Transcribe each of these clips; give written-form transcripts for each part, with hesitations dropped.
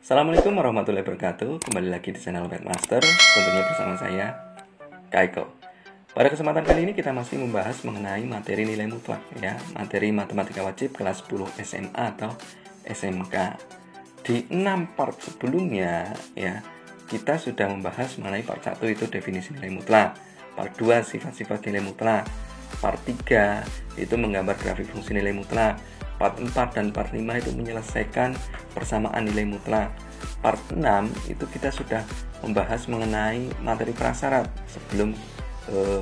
Assalamualaikum warahmatullahi wabarakatuh. Kembali lagi di channel Webmaster, tentunya bersama saya, Kaiko. Pada kesempatan kali ini kita masih membahas mengenai materi nilai mutlak, ya, materi matematika wajib kelas 10 SMA atau SMK. Di 6 part sebelumnya, ya, kita sudah membahas mengenai part 1 itu definisi nilai mutlak, part 2 sifat-sifat nilai mutlak, part 3 itu menggambar grafik fungsi nilai mutlak, part 4 dan part 5 itu menyelesaikan persamaan nilai mutlak. Part 6 itu kita sudah membahas mengenai materi prasyarat sebelum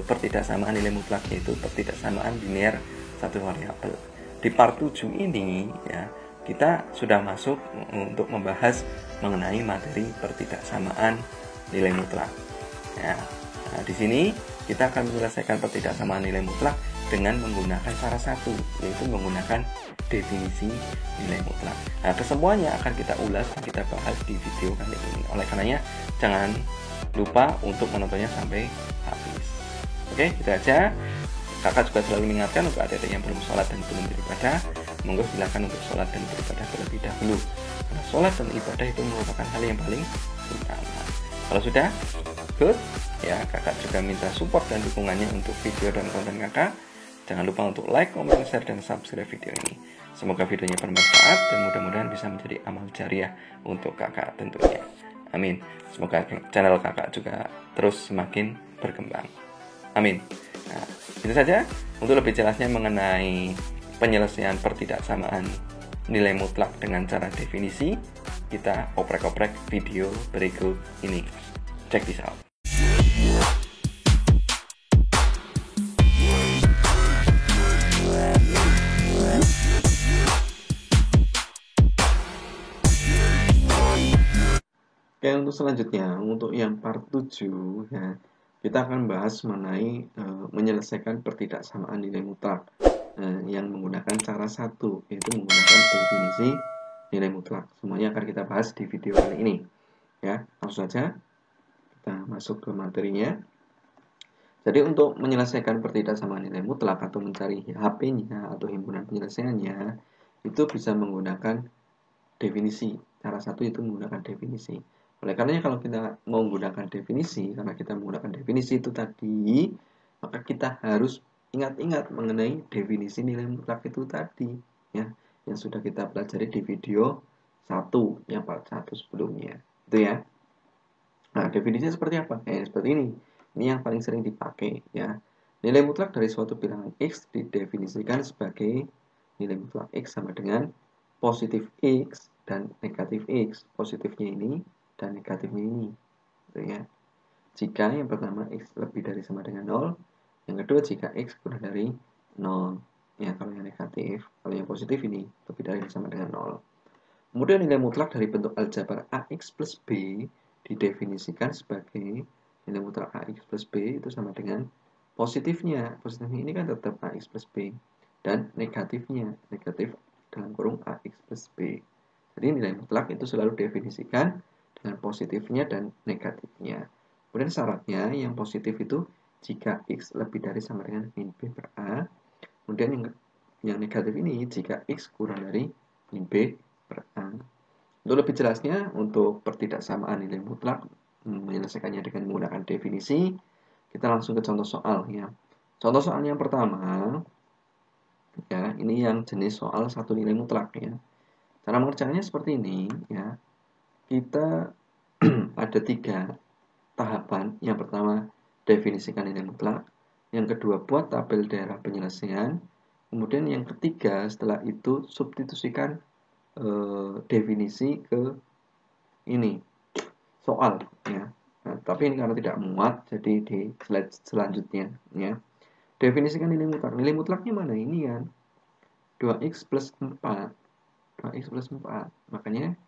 pertidaksamaan nilai mutlak, yaitu pertidaksamaan linear satu variabel. Di part 7 ini, ya, kita sudah masuk untuk membahas mengenai materi pertidaksamaan nilai mutlak. Ya, nah, di sini kita akan menyelesaikan pertidaksamaan nilai mutlak dengan menggunakan cara satu, yaitu menggunakan definisi nilai mutlak. Nah, kesemuanya akan kita ulas dan kita bahas di video kali ini. Oleh karenanya, jangan lupa untuk menontonnya sampai habis. Oke, gitu aja. Kakak juga selalu mengingatkan untuk adik-adik yang belum sholat dan belum beribadah, monggo silakan untuk sholat dan beribadah terlebih dahulu. Karena sholat dan ibadah itu merupakan hal yang paling utama. Kalau sudah, good, ya, kakak juga minta support dan dukungannya untuk video dan konten kakak. Jangan lupa untuk like, comment, share, dan subscribe video ini. Semoga videonya bermanfaat dan mudah-mudahan bisa menjadi amal jariah untuk kakak tentunya. Amin. Semoga channel kakak juga terus semakin berkembang. Amin. Nah, itu saja. Untuk lebih jelasnya mengenai penyelesaian pertidaksamaan nilai mutlak dengan cara definisi, kita oprek-oprek video berikut ini. Check this out. Oke, untuk selanjutnya, untuk yang part 7, ya, kita akan bahas mengenai menyelesaikan pertidaksamaan nilai mutlak yang menggunakan cara satu, yaitu menggunakan definisi nilai mutlak. Semuanya akan kita bahas di video kali ini. Ya, langsung saja kita masuk ke materinya. Jadi untuk menyelesaikan pertidaksamaan nilai mutlak atau mencari HP-nya atau himpunan penyelesaiannya, itu bisa menggunakan definisi. Cara satu itu menggunakan definisi. Oleh karenanya kalau kita mau menggunakan definisi, karena kita menggunakan definisi itu tadi, maka kita harus ingat-ingat mengenai definisi nilai mutlak itu tadi, ya, yang sudah kita pelajari di video 1, yang part 1 sebelumnya. Itu ya. Nah, definisinya seperti apa? Seperti ini. Ini yang paling sering dipakai, ya. Nilai mutlak dari suatu bilangan X didefinisikan sebagai nilai mutlak X sama dengan positif X dan negatif X. Positifnya ini dan negatifnya ini, gitu ya. Jika yang pertama X lebih dari sama dengan 0, yang kedua jika X kurang dari 0. Ya, kalau yang negatif, kalau yang positif ini lebih dari sama dengan 0. Kemudian nilai mutlak dari bentuk aljabar AX plus B didefinisikan sebagai nilai mutlak AX plus B itu sama dengan positifnya. Positifnya ini kan tetap AX plus B. Dan negatifnya, negatif dalam kurung AX plus B. Jadi nilai mutlak itu selalu definisikan dengan positifnya dan negatifnya. Kemudian syaratnya yang positif itu jika X lebih dari sama dengan min B per A. Kemudian yang negatif ini jika X kurang dari min B per A. Untuk lebih jelasnya, untuk pertidaksamaan nilai mutlak, menyelesaikannya dengan menggunakan definisi, kita langsung ke contoh soal, ya. Contoh soal yang pertama, ya, ini yang jenis soal satu nilai mutlak, ya. Cara mengerjakannya seperti ini, ya. Kita ada 3 tahapan. Yang pertama, definisikan nilai mutlak. Yang kedua, buat tabel daerah penyelesaian. Kemudian yang ketiga, setelah itu substitusikan definisi ke ini soal, ya. Nah, tapi ini karena tidak muat, jadi di slide selanjutnya, ya. Definisikan nilai mutlak. Nilai mutlaknya mana ini kan? 2x plus 4. 2x plus 4. Makanya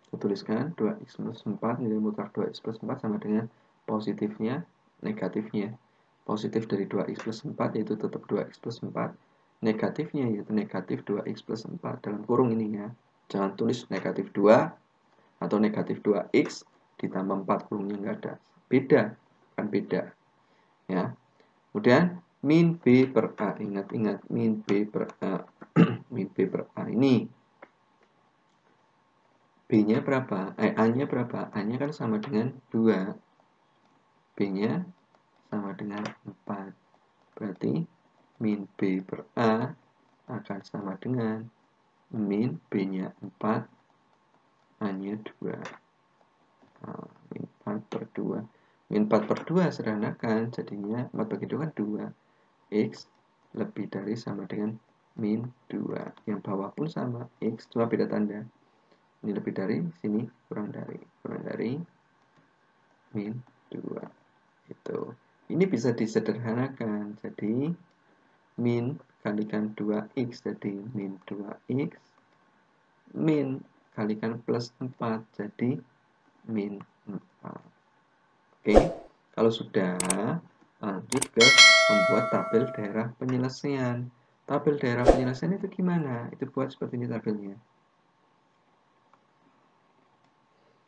saya tuliskan 2x plus 4, nilai mutlak 2x plus 4 sama dengan positifnya, negatifnya. Positif dari 2x plus 4 yaitu tetap 2x plus 4. Negatifnya yaitu negatif 2x plus 4 dalam kurung ini, ya. Jangan tulis negatif 2 atau negatif 2x ditambah 4 kurungnya nggak ada. Beda, kan beda. Ya. Kemudian min B per A. Ingat-ingat min B per A. Min B per A ini B-nya berapa? A-nya berapa? A-nya kan sama dengan 2. B-nya sama dengan 4. Berarti min B per A akan sama dengan min B-nya 4, A-nya 2. Nah, min 4 per 2. Min 4 per 2 sederhanakan, jadinya 4 bagi 2 kan 2. X lebih dari sama dengan min 2. Yang bawah pun sama, X cuma beda tanda. Ini lebih dari, sini kurang dari min 2. Itu. Ini bisa disederhanakan. Jadi min kalikan 2x jadi min 2x. Min kalikan plus 4 jadi min 4. Oke. Kalau sudah, lanjut ke membuat tabel daerah penyelesaian. Tabel daerah penyelesaian itu gimana? Itu buat seperti ini tabelnya.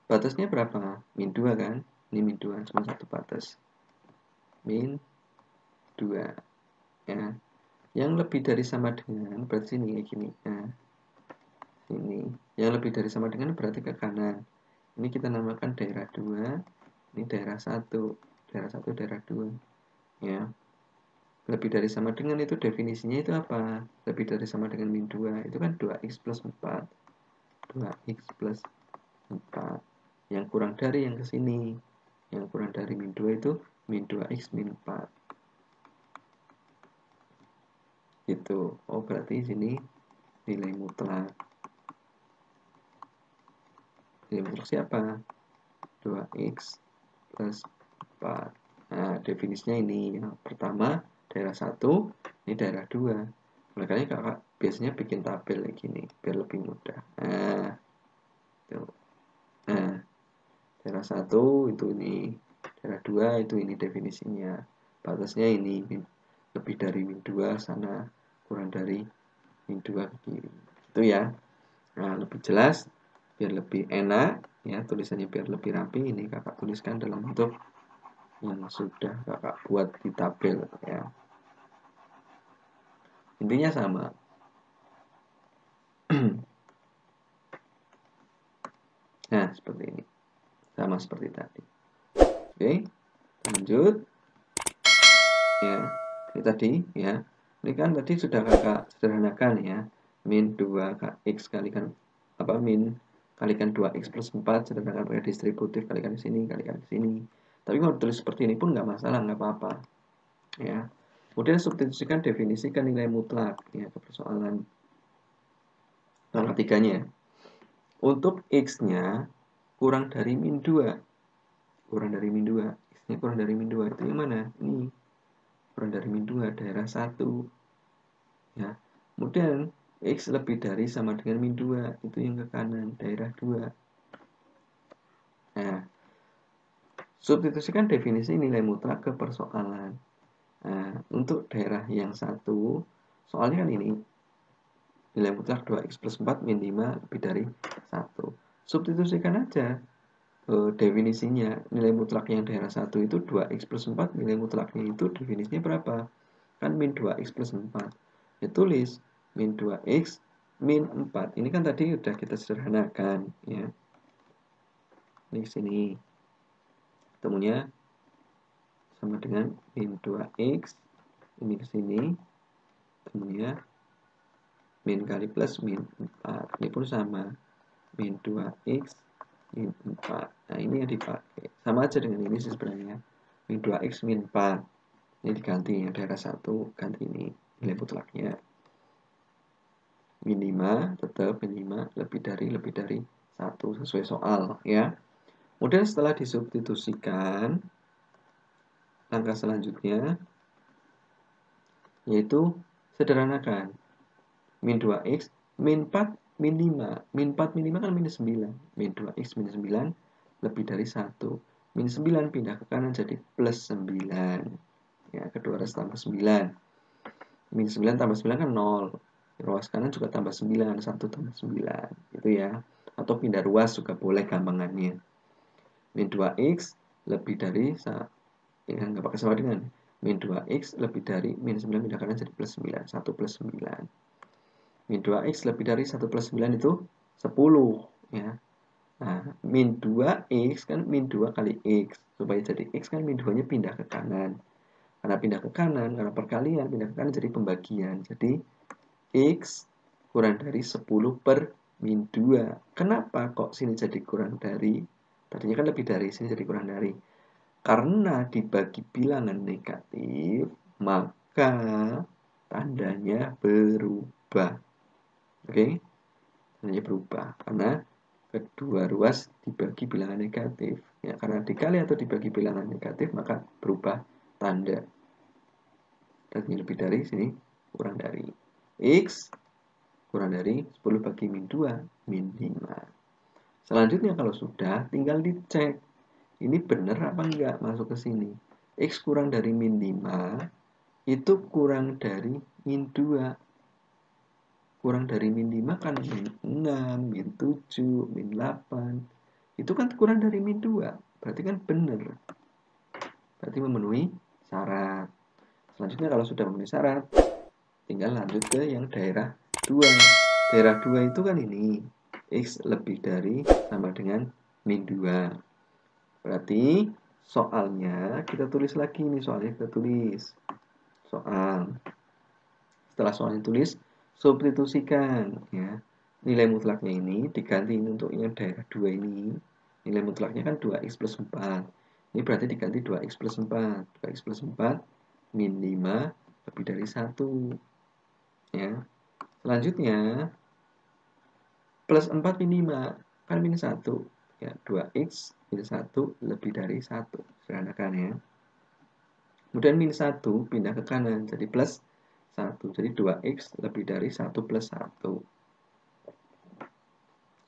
Batasnya berapa? Min 2 kan? Ini min 2, cuma satu batas. Min 2. Ya. Yang lebih dari sama dengan, berarti ini kayak gini. Nah, ini. Yang lebih dari sama dengan berarti ke kanan. Ini kita namakan daerah 2. Ini daerah 1. Daerah 1, daerah 2. Ya. Lebih dari sama dengan itu definisinya itu apa? Lebih dari sama dengan min 2. Itu kan 2x plus 4. 2x plus 4. Yang kurang dari yang ke sini. Yang kurang dari min 2 itu min 2x min 4. Gitu. Oh, berarti sini nilai mutlak. Nilai mutlak siapa? 2x plus 4. Nah, definisinya ini. Yang pertama, daerah 1. Ini daerah 2. Makanya kakak biasanya bikin tabel kayak gini. Biar lebih mudah. Nah, tuh. Nah, daerah 1 itu ini, daerah 2 itu ini definisinya. Batasnya ini lebih dari min 2 sana, kurang dari min 2 ke kiri. Itu ya. Nah, lebih jelas, biar lebih enak ya, tulisannya biar lebih rapi, ini kakak tuliskan dalam bentuk yang sudah kakak buat di tabel ya. Intinya sama. Nah, seperti ini. Sama seperti tadi. Oke, lanjut. Ya, ini tadi ya. Ini kan tadi sudah kakak sederhanakan ya. Min 2x kalikan apa, min kalikan 2x plus 4 sederhanakan pakai distributif, kalikan di sini, kalikan di sini. Tapi kalau tulis seperti ini pun nggak masalah, nggak apa-apa. Ya. Kemudian substitusikan definisikan nilai mutlak ya ke persoalan nomor 3-nya. Untuk x-nya kurang dari min 2. Kurang dari min 2. X-nya kurang dari min 2 itu yang mana? Ini. Kurang dari min 2, daerah 1. Ya. Kemudian x lebih dari sama dengan min 2, itu yang ke kanan, daerah 2. Nah, substitusikan definisi nilai mutlak ke persoalan. Nah, untuk daerah yang 1, soalnya kan ini nilai mutlak 2x plus 4 min 5 lebih dari 1. Substitusikan aja definisinya. Nilai mutlak yang daerah 1 itu 2x plus 4, nilai mutlaknya itu definisinya berapa? Kan min 2x plus 4. Ya tulis min 2x min 4. Ini kan tadi udah kita sederhanakan ya. Ini sini. Ketemunya sama dengan min 2x. Ini ke sini. Ketemunya min kali plus min 4. Ini pun sama. Min 2x min 4. Nah, ini yang dipakai. Sama aja dengan ini sih sebenarnya. Min 2x min 4. Ini diganti ya, daerah 1 ganti ini nilai mutlaknya. Min 5 tetap min 5 lebih dari 1 sesuai soal ya. Kemudian setelah disubstitusikan, langkah selanjutnya yaitu sederhanakan. Min 2x min 4 min 5. Min 4 min 5 kan minus 9. Min 2x minus 9 lebih dari 1. Min 9 pindah ke kanan jadi plus 9. Ya, kedua harus tambah 9. Min 9 tambah 9 kan 0. Ruas kanan juga tambah 9. 1 tambah 9. Gitu ya. Atau pindah ruas juga boleh gampangannya. Min 2x lebih dari, ya nggak pakai sama dengan. Min 2x lebih dari min 9 pindah kanan jadi plus 9. 1 plus 9. Min 2x lebih dari 1 plus 9 itu 10. Ya. Nah, min 2x kan min 2 kali x. Supaya jadi x kan min 2-nya pindah ke kanan. Karena pindah ke kanan, karena perkalian, pindah ke kanan jadi pembagian. Jadi, x kurang dari 10 per min 2. Kenapa kok sini jadi kurang dari? Tadinya kan lebih dari, sini jadi kurang dari. Karena dibagi bilangan negatif, maka tandanya berubah. Oke? Tandanya berubah. Karena kedua ruas dibagi bilangan negatif. Ya, karena dikali atau dibagi bilangan negatif, maka berubah tanda. Dan lebih dari, sini kurang dari. X kurang dari 10 bagi min 2, min 5. Selanjutnya kalau sudah, tinggal dicek. Ini benar apa enggak masuk ke sini. X kurang dari min 5, itu kurang dari min 2. Kurang dari min 5 kan min 6, min 7, min 8. Itu kan kurang dari min 2. Berarti kan benar. Berarti memenuhi syarat. Selanjutnya kalau sudah memenuhi syarat, tinggal lanjut ke yang daerah 2. Daerah 2 itu kan ini. X lebih dari sama dengan min 2. Berarti soalnya kita tulis lagi nih, soalnya kita tulis. Soal. Setelah soalnya tulis, substitusikan ya. Nilai mutlaknya ini diganti untuk yang daerah 2 ini. Nilai mutlaknya kan 2x plus 4. Ini berarti diganti 2x plus 4. 2x plus 4 min 5 lebih dari 1. Ya. Selanjutnya plus 4 min 5 kan min 1. Ya, 2x min 1 lebih dari 1. Sederhanakan ya. Kemudian min 1 pindah ke kanan jadi plus 1. Jadi 2x lebih dari 1 plus 1.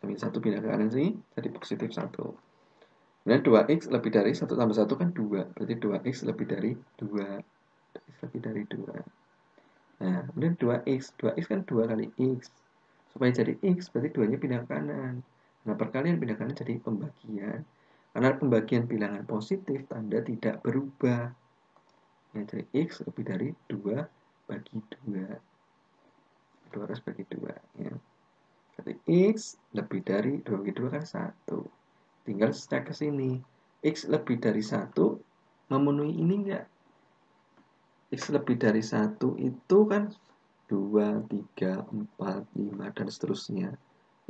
Min 1 pindah ke kanan sih, jadi positif 1. Kemudian 2x lebih dari 1 tambah 1 kan 2. Berarti 2x lebih dari 2. 2x lebih dari 2. Nah, kemudian 2x. 2x kan 2 kali x. Supaya jadi x, berarti 2-nya pindah ke kanan. Nah, perkalian pindah ke kanan jadi pembagian. Karena pembagian bilangan positif, tanda tidak berubah. Ya, jadi x lebih dari 2 bagi 2. 2 bagi 2 ya. Jadi x lebih dari 2 bagi 2 kan 1. Tinggal cek ke sini. X lebih dari 1 memenuhi ini enggak? X lebih dari 1 itu kan 2, 3, 4, 5 dan seterusnya.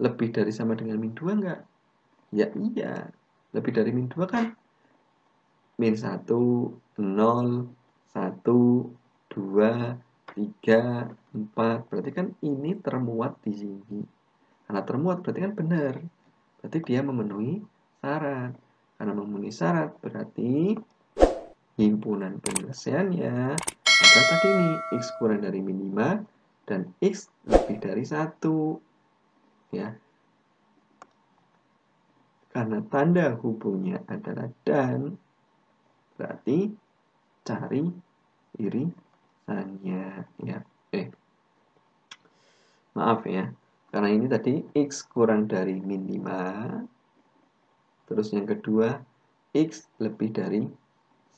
Lebih dari sama dengan min 2 enggak? Ya iya. Lebih dari min 2 kan min 1, 0, 1, 2, 3, 4. Berarti kan ini termuat di sini. Karena termuat berarti kan benar. Berarti dia memenuhi syarat. Karena memenuhi syarat berarti himpunan penyelesaiannya ada tadi nih x kurang dari min 5 dan x lebih dari 1. Ya. Karena tanda hubungnya adalah dan, berarti cari irisannya ya. Maaf ya. Karena ini tadi x kurang dari min 5. Terus yang kedua x lebih dari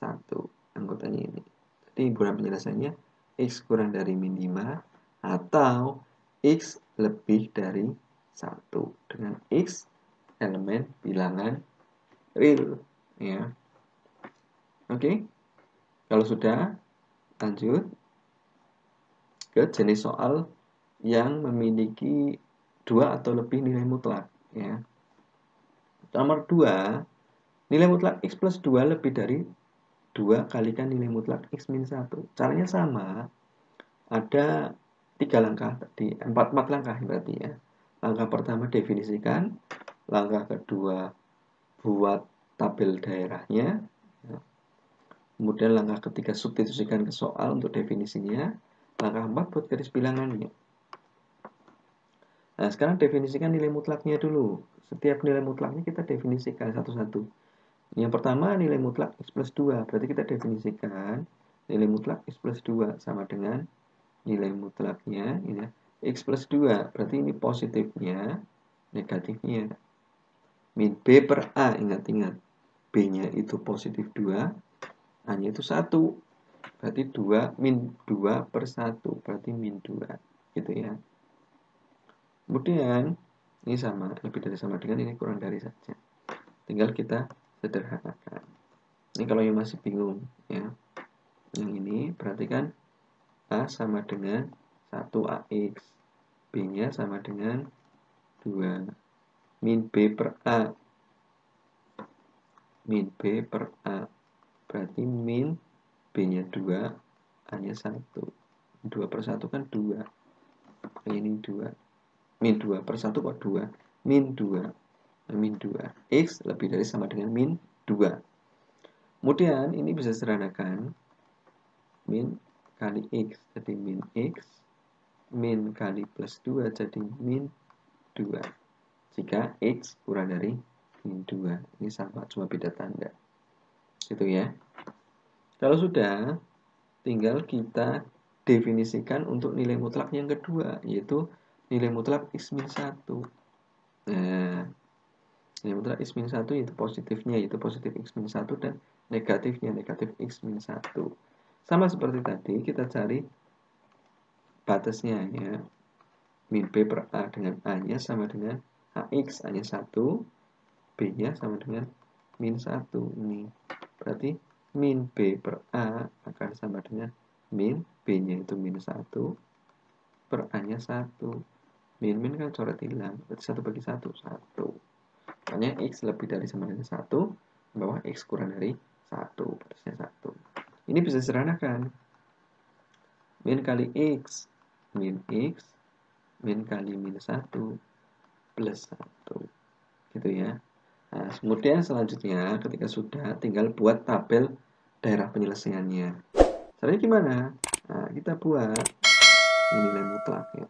1. Anggotanya ini. Jadi himpunan penyelesaiannya x kurang dari min 5 atau x lebih dari 1 dengan x elemen bilangan real ya. Oke. Kalau sudah, lanjut ke jenis soal yang memiliki 2 atau lebih nilai mutlak ya. Nomor 2, nilai mutlak x plus 2 lebih dari 2 kalikan nilai mutlak x min 1. Caranya sama. Ada 3 langkah tadi, 4 langkah berarti ya. Langkah pertama definisikan, langkah kedua buat tabel daerahnya. Kemudian langkah ketiga substitusikan ke soal untuk definisinya. Langkah 4 buat garis bilangannya. Nah, sekarang definisikan nilai mutlaknya dulu. Setiap nilai mutlaknya kita definisikan satu-satu. Yang pertama nilai mutlak x plus 2. Berarti kita definisikan nilai mutlak x plus 2 sama dengan nilai mutlaknya ini ya, x plus 2. Berarti ini positifnya, negatifnya. Min b per a, ingat-ingat. B-nya itu positif 2, A-nya itu 1. Berarti 2 min 2 per 1. Berarti min 2. Gitu ya. Kemudian Ini sama, lebih dari sama dengan ini kurang dari saja. Tinggal kita sederhanakan. Ini kalau yang masih bingung ya. Yang ini perhatikan A sama dengan 1AX. B-nya sama dengan 2. Min B per A. Min B per A. Berarti min B-nya 2, A-nya 1. 2 per 1 kan 2. Ini 2. Min 2 per 1 kok 2. Min 2. Min 2. X lebih dari sama dengan min 2. Kemudian ini bisa sederhanakan. Min kali X jadi min X. Min kali plus 2 jadi min 2. Jika X kurang dari min 2. Ini sama, cuma beda tanda. Gitu ya. Kalau sudah, tinggal kita definisikan untuk nilai mutlak yang kedua, yaitu nilai mutlak X min 1. Nah, nilai mutlak X min 1 yaitu positifnya, yaitu positif X min 1, dan negatifnya, negatif X min 1. Sama seperti tadi, kita cari batasnya ya. Min B per A dengan A-nya sama dengan AX, A-nya 1, B-nya sama dengan min 1. Ini berarti min B per A akan sama dengan min B-nya itu min 1 per A-nya 1. Min kan coret hilang, berarti 1 bagi 1, 1. Makanya X lebih dari sama dengan 1, bawah X kurang dari 1, batasnya 1. Ini bisa sederhanakan. Min kali X, min X, min kali min 1, plus 1. Gitu ya. Nah, kemudian selanjutnya ketika sudah, tinggal buat tabel daerah penyelesaiannya. Caranya gimana? Nah, kita buat nilai mutlak ya.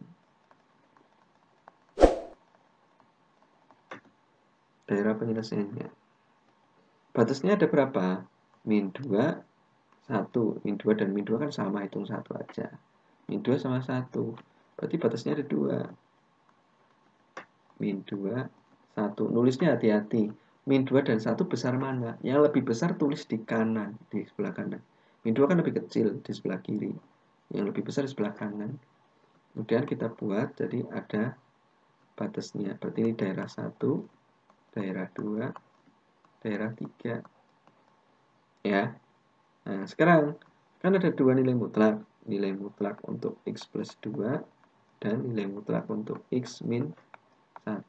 Daerah penyelesaiannya. Batasnya ada berapa? Min 2, 1. Min 2 dan min 2 kan sama, hitung 1 aja. Min 2 sama 1. Berarti batasnya ada 2. Min 2, 1. Nulisnya hati-hati. Min 2 dan 1 besar mana? Yang lebih besar tulis di kanan, di sebelah kanan. Min 2 kan lebih kecil di sebelah kiri. Yang lebih besar di sebelah kanan. Kemudian kita buat, jadi ada batasnya. Berarti ini daerah 1, daerah 2, daerah 3. Ya. Nah, sekarang kan ada dua nilai mutlak. Nilai mutlak untuk X plus 2 dan nilai mutlak untuk X min 1.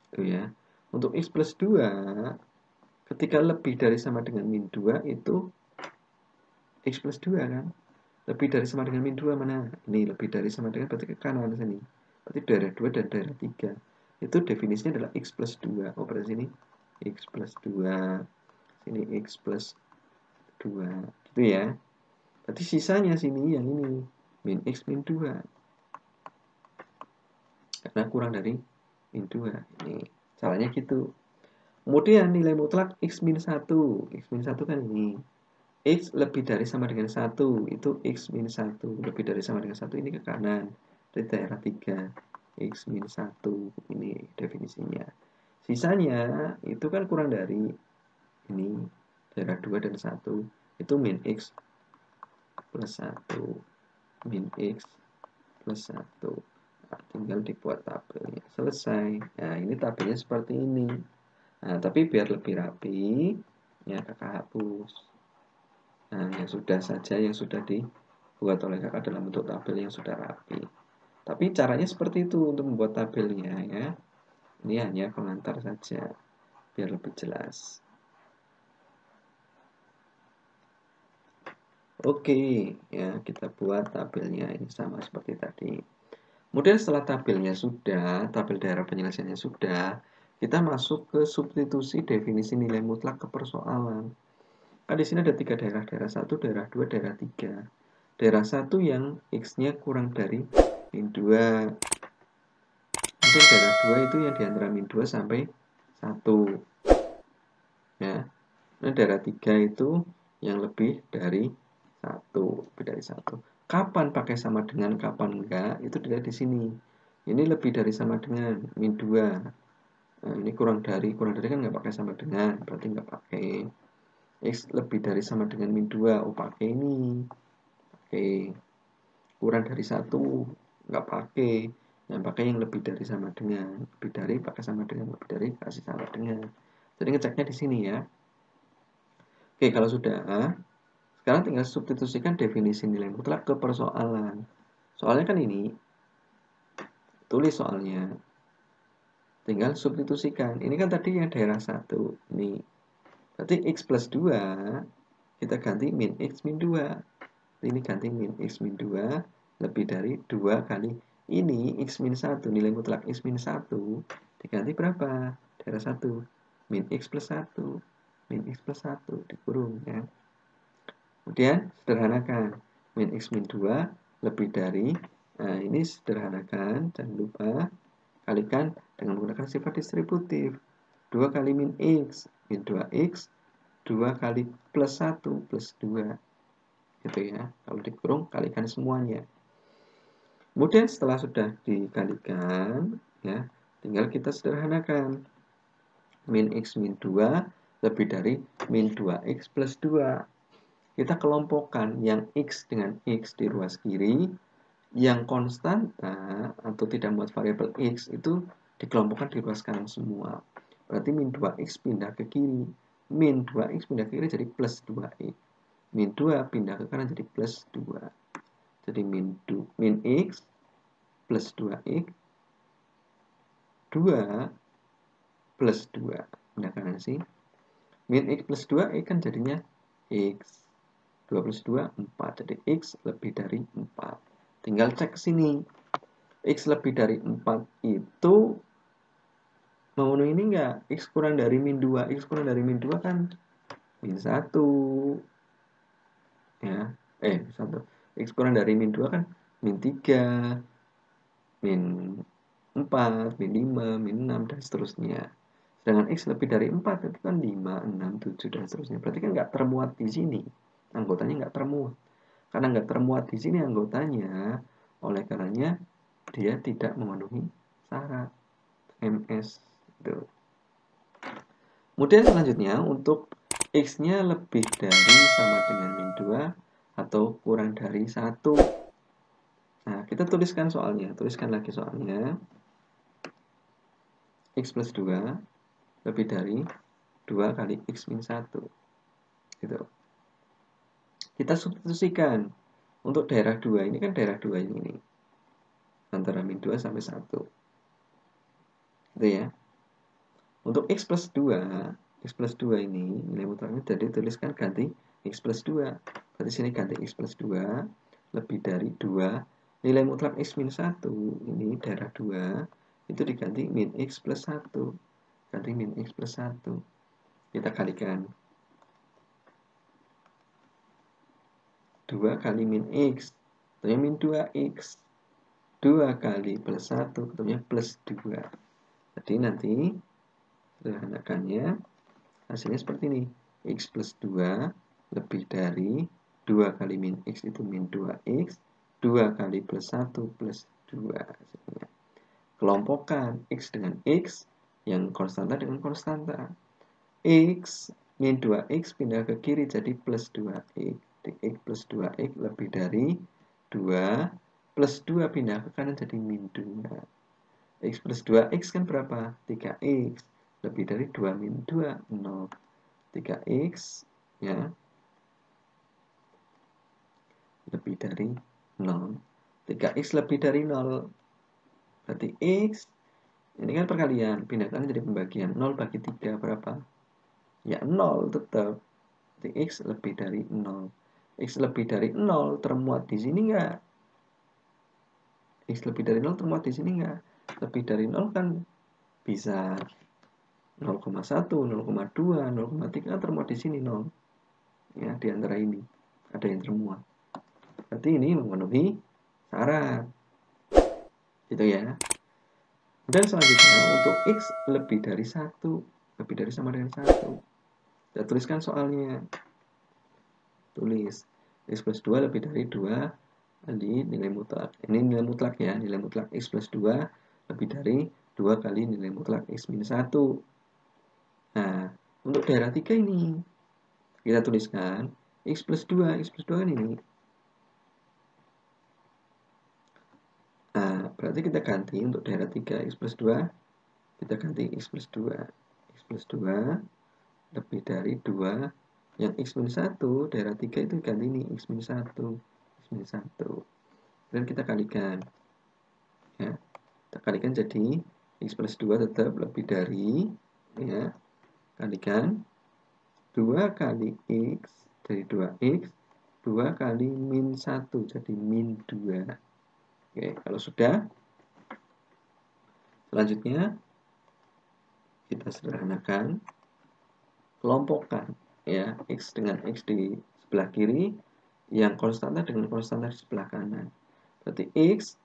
Itu ya. Untuk X plus 2, ketika lebih dari sama dengan min 2 itu X plus 2 kan. Lebih dari sama dengan min 2 mana? Ini lebih dari sama dengan berarti ke kanan sini. Berarti daerah 2 dan daerah 3. Itu definisinya adalah X plus 2. Oh, berarti sini X plus 2. Sini X plus 2. Gitu ya. Berarti sisanya sini yang ini. Min X min 2. Karena kurang dari min 2. Ini caranya gitu. Kemudian nilai mutlak X min 1. X min 1 kan ini. X lebih dari sama dengan 1. Itu X min 1. Lebih dari sama dengan 1 ini ke kanan. Dari daerah 3. X min 1. Ini definisinya. Sisanya itu kan kurang dari ini. Daerah 2 dan 1. Itu min X plus 1. Min X plus 1. Nah, tinggal dibuat tabelnya. Selesai. Nah, ini tabelnya seperti ini. Nah, tapi biar lebih rapi, ya kakak hapus. Nah, yang sudah saja yang sudah dibuat oleh kakak dalam bentuk tabel yang sudah rapi. Tapi caranya seperti itu untuk membuat tabelnya ya. Ini hanya pengantar saja biar lebih jelas. Oke, ya kita buat tabelnya ini sama seperti tadi. Kemudian setelah tabelnya sudah, tabel daerah penyelesaiannya sudah, kita masuk ke substitusi definisi nilai mutlak ke persoalan. Nah, di sini ada 3 daerah, daerah 1, daerah 2, daerah 3. Daerah 1 yang X-nya kurang dari min 2. Untuk daerah 2 itu yang diantara min 2 sampai 1. Ya. Nah, daerah 3 itu yang lebih dari 1. Lebih dari 1. Kapan pakai sama dengan, kapan enggak, itu dilihat di sini. Ini lebih dari sama dengan min 2. Nah, ini kurang dari kan nggak pakai sama dengan, berarti nggak pakai. X lebih dari sama dengan min 2, oh pakai ini. Oke. Kurang dari 1, nggak pakai. Nah, pakai yang lebih dari sama dengan, lebih dari pakai sama dengan, lebih dari kasih sama dengan. Jadi ngeceknya di sini ya. Oke, kalau sudah, sekarang tinggal substitusikan definisi nilai mutlak ke persoalan. Soalnya kan ini, tulis soalnya. Tinggal substitusikan. Ini kan tadi yang daerah 1. Ini. Berarti X plus 2, kita ganti min X min 2. Ini ganti min X min 2, lebih dari 2 kali. Ini X min 1, nilai mutlak X min 1, diganti berapa? Daerah 1. Min X plus 1. Min X plus 1, dikurung ya. Kemudian sederhanakan, min X min 2 lebih dari, nah ini sederhanakan, jangan lupa kalikan dengan menggunakan sifat distributif. 2 kali min X, min 2X, 2 kali plus 1 plus 2. Gitu ya, kalau dikurung kalikan semuanya. Kemudian setelah sudah dikalikan, ya tinggal kita sederhanakan. Min X min 2 lebih dari min 2X plus 2. Kita kelompokkan yang X dengan X di ruas kiri, yang konstanta atau tidak membuat variabel X itu dikelompokkan di ruas kanan semua. Berarti min 2X pindah ke kiri. Min 2X pindah ke kiri jadi plus 2X. Min 2 pindah ke kanan jadi plus 2. Jadi min X plus 2X, 2 plus 2. Pindah ke kanan sih. Min X plus 2X kan jadinya X. 2 plus 2, 4. Jadi X lebih dari 4. Tinggal cek ke sini. X lebih dari 4 itu memenuhi ini enggak? X kurang dari min 2. X kurang dari min 2 kan min 1. Ya. 1. X kurang dari min 2 kan min 3. Min 4, min 5, min 6, dan seterusnya. Sedangkan X lebih dari 4 itu kan 5, 6, 7, dan seterusnya. Berarti kan nggak termuat di sini. Anggotanya nggak termuat. Karena nggak termuat di sini anggotanya, oleh karenanya dia tidak memenuhi syarat MS. Gitu. Kemudian selanjutnya untuk X-nya lebih dari sama dengan min 2 atau kurang dari 1. Nah, kita tuliskan soalnya. Tuliskan lagi soalnya. X plus 2 lebih dari 2 kali X min 1. Gitu. Kita substitusikan. Untuk daerah 2 ini kan daerah 2 ini. Antara min 2 sampai 1. Gitu ya. Untuk X plus 2 ini nilai mutlaknya jadi tuliskan ganti X plus 2. Berarti sini ganti X plus 2 lebih dari 2. Nilai mutlak X min 1 ini daerah 2 itu diganti min X plus 1. Ganti min X plus 1. Kita kalikan. 2 kali min X, ketemunya min 2X. 2 kali plus 1, ketemunya plus 2. Jadi nanti sederhanakannya hasilnya seperti ini. X plus 2 lebih dari 2 kali min X itu min 2X. 2 kali plus 1 plus 2. Kelompokkan X dengan X, yang konstanta dengan konstanta. X min 2X pindah ke kiri jadi plus 2X. X plus 2X lebih dari 2 plus 2 pindah ke kanan jadi min 2. X plus 2X kan berapa? 3X. Lebih dari 2 min 2, 0. 3X ya lebih dari 0. 3X lebih dari 0. Berarti X ini kan perkalian, pindahkan jadi pembagian. 0 bagi 3 berapa? Ya 0 tetap. Berarti X lebih dari 0. X lebih dari 0 termuat di sini enggak? X lebih dari 0 termuat di sini enggak? Lebih dari 0 kan bisa 0,1, 0,2, 0,3 kan termuat di sini 0. Ya, di antara ini ada yang termuat. Berarti ini memenuhi syarat. Gitu ya. Dan selanjutnya untuk X lebih dari 1, lebih dari sama dengan 1. Kita tuliskan soalnya. Tulis X plus 2 lebih dari 2 di nilai mutlak. Ini nilai mutlak ya, nilai mutlak X plus 2 lebih dari 2 kali nilai mutlak X minus 1. Nah, untuk daerah 3 ini kita tuliskan X plus 2 kan ini. Nah, berarti kita ganti untuk daerah 3 X plus 2, kita ganti X plus 2. X plus 2 lebih dari 2, yang X minus 1, daerah 3 itu ganti ini, X minus 1. X minus 1. Dan kita kalikan. Ya, kita kalikan jadi X plus 2 tetap lebih dari, ya, kalikan 2 kali X dari 2X, 2 kali min 1, jadi min 2. Oke, kalau sudah, selanjutnya kita sederhanakan, kelompokkan ya X dengan X di sebelah kiri, yang konstanta dengan konstanta di sebelah kanan. Berarti X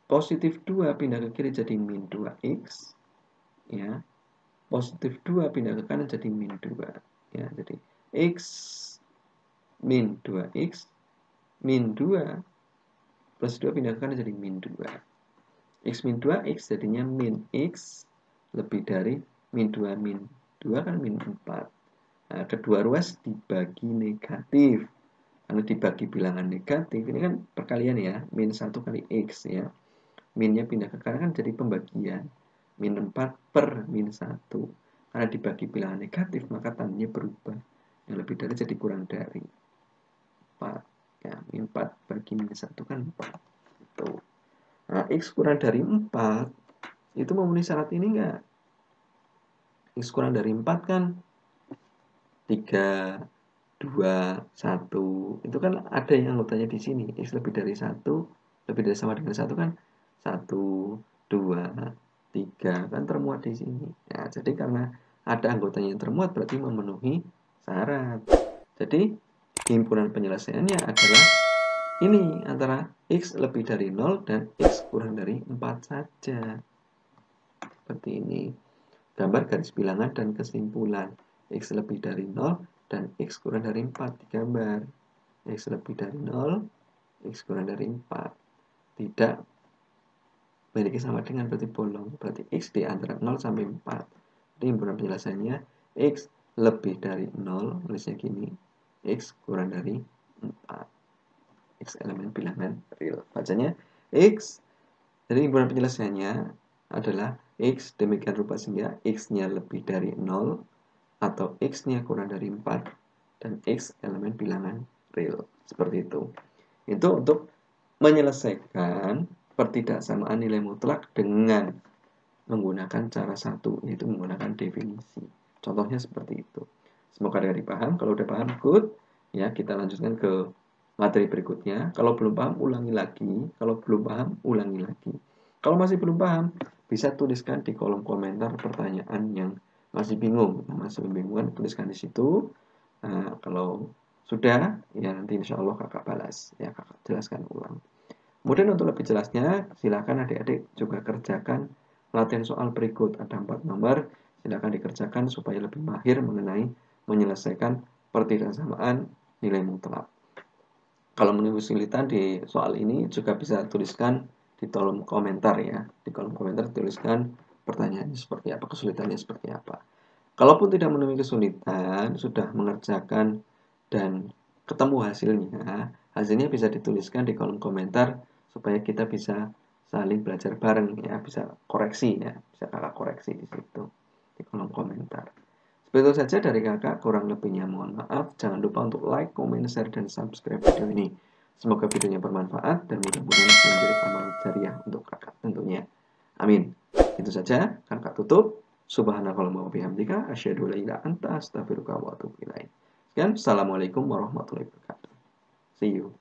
positif 2 pindah ke kiri jadi min 2X, ya. Positif 2 pindah ke kanan jadi min 2, ya. Jadi X min 2X min 2 plus 2 pindah ke kanan jadi min 2. X min 2X jadinya min X lebih dari min 2 min 2 kan min 4. Nah, kedua ruas dibagi negatif. Karena dibagi bilangan negatif, ini kan perkalian ya, min 1 kali X ya. Minnya pindah ke kanan kan jadi pembagian. Min 4 per min 1. Karena dibagi bilangan negatif, maka tandanya berubah. Yang lebih dari jadi kurang dari 4. Ya, min 4 bagi min 1 kan 4. Itu. Nah, X kurang dari 4, itu memenuhi syarat ini enggak? X kurang dari 4 kan 3, 2, 1. Itu kan ada yang anggotanya di sini. X lebih dari 1, lebih dari sama dengan 1 kan 1, 2, 3 kan termuat di sini. Ya, jadi karena ada anggotanya yang termuat berarti memenuhi syarat. Jadi himpunan penyelesaiannya adalah ini, antara X lebih dari 0 dan X kurang dari 4 saja. Seperti ini. Gambar garis bilangan dan kesimpulan. X lebih dari 0 dan X kurang dari 4 digambar. X lebih dari 0, X kurang dari 4. Tidak memiliki sama dengan, berarti bolong. Berarti X di antara 0 sampai 4. Jadi himpunan penjelasannya X lebih dari 0, tulisnya gini. X kurang dari 4. X elemen bilangan real. Bacanya X. Jadi himpunan penjelasannya adalah X demikian rupa sehingga X-nya lebih dari 0 atau X-nya kurang dari 4 dan X elemen bilangan real. Seperti itu. Itu untuk menyelesaikan pertidaksamaan nilai mutlak dengan menggunakan cara satu, yaitu menggunakan definisi. Contohnya seperti itu. Semoga dari paham. Kalau udah paham, good. Ya, kita lanjutkan ke materi berikutnya. Kalau belum paham, ulangi lagi. Kalau belum paham, ulangi lagi. Kalau masih belum paham, bisa tuliskan di kolom komentar pertanyaan yang masih bingung. Masih membingungkan, tuliskan di situ. Nah, kalau sudah, ya nanti insya Allah kakak balas. Ya, kakak jelaskan ulang. Kemudian untuk lebih jelasnya, silakan adik-adik juga kerjakan latihan soal berikut. Ada 4 nomor, silakan dikerjakan supaya lebih mahir mengenai menyelesaikan pertidaksamaan nilai mutlak. Kalau menemui kesulitan di soal ini juga bisa tuliskan di kolom komentar ya. Di kolom komentar tuliskan pertanyaannya seperti apa, kesulitannya seperti apa. Kalaupun tidak menemui kesulitan, sudah mengerjakan dan ketemu hasilnya bisa dituliskan di kolom komentar supaya kita bisa saling belajar bareng ya, bisa koreksi ya, bisa kakak koreksi di situ di kolom komentar. Seperti itu saja dari kakak, kurang lebihnya mohon maaf. Jangan lupa untuk like, comment, share, dan subscribe video ini. Semoga videonya bermanfaat dan mudah-mudahan bisa menjadi amal jariah untuk kakak tentunya. Amin. Itu saja, kakak tutup. Subhanakallahumma wa bihamdika asyhadu an la ilaha illa anta astaghfiruka wa atubu ilaik. Sekian, assalamualaikum warahmatullahi wabarakatuh. See you.